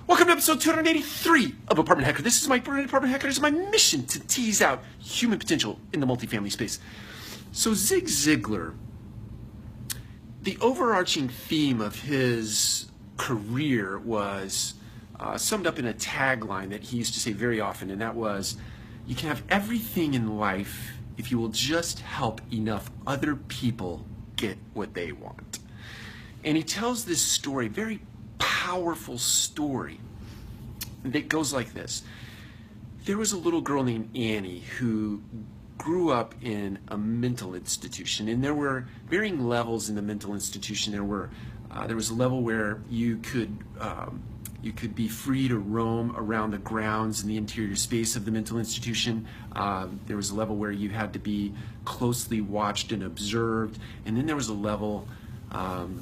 Welcome to episode 283 of Apartment Hacker. This is my brilliant Apartment Hacker. It is my mission to tease out human potential in the multifamily space. So Zig Ziglar, the overarching theme of his career was summed up in a tagline that he used to say very often, and that was, you can have everything in life if you will just help enough other people get what they want. And he tells this story, very powerful story, that goes like this. There was a little girl named Annie who grew up in a mental institution, and there were varying levels in the mental institution. There was a level where you could be free to roam around the grounds in the interior space of the mental institution. There was a level where you had to be closely watched and observed, and then there was a level,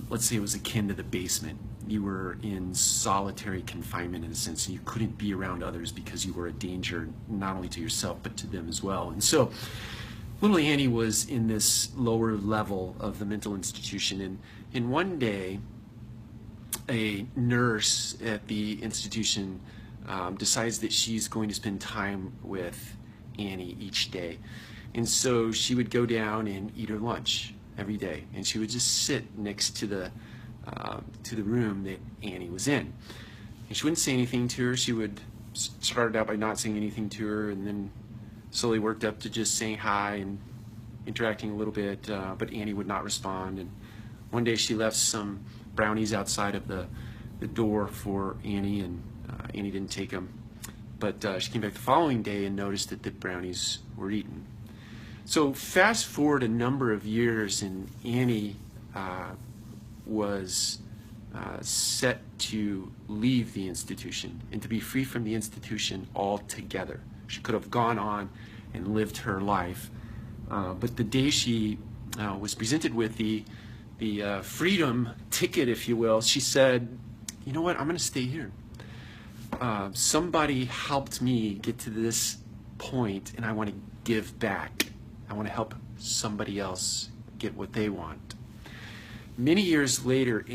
let's say it was akin to the basement. You were in solitary confinement in a sense, and you couldn't be around others because you were a danger not only to yourself but to them as well. And so little Annie was in this lower level of the mental institution, and one day a nurse at the institution decides that she's going to spend time with Annie each day. And so she would go down and eat her lunch every day, and she would just sit next to the room that Annie was in. And she wouldn't say anything to her. She would start out by not saying anything to her, and then slowly worked up to just saying hi and interacting a little bit, but Annie would not respond. And one day she left some brownies outside of the door for Annie, and Annie didn't take them. But she came back the following day and noticed that the brownies were eaten. So fast forward a number of years, and Annie was set to leave the institution and to be free from the institution altogether. She could have gone on and lived her life, but the day she was presented with the freedom ticket, if you will, she said, you know what, I'm going to stay here. Somebody helped me get to this point, and I want to give back. I want to help somebody else get what they want. Many years later,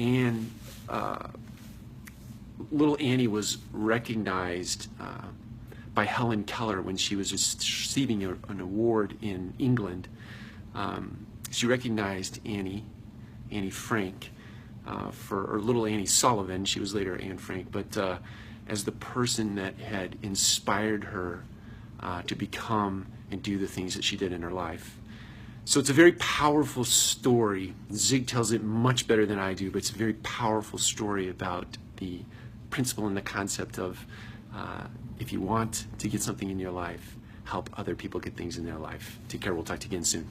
little Annie was recognized by Helen Keller when she was receiving an award in England. She recognized Annie Frank, or little Annie Sullivan. She was later Anne Frank, but as the person that had inspired her to become and do the things that she did in her life. So it's a very powerful story. Zig tells it much better than I do, but it's a very powerful story about the principle and the concept of if you want to get something in your life, help other people get things in their life. Take care. We'll talk to you again soon.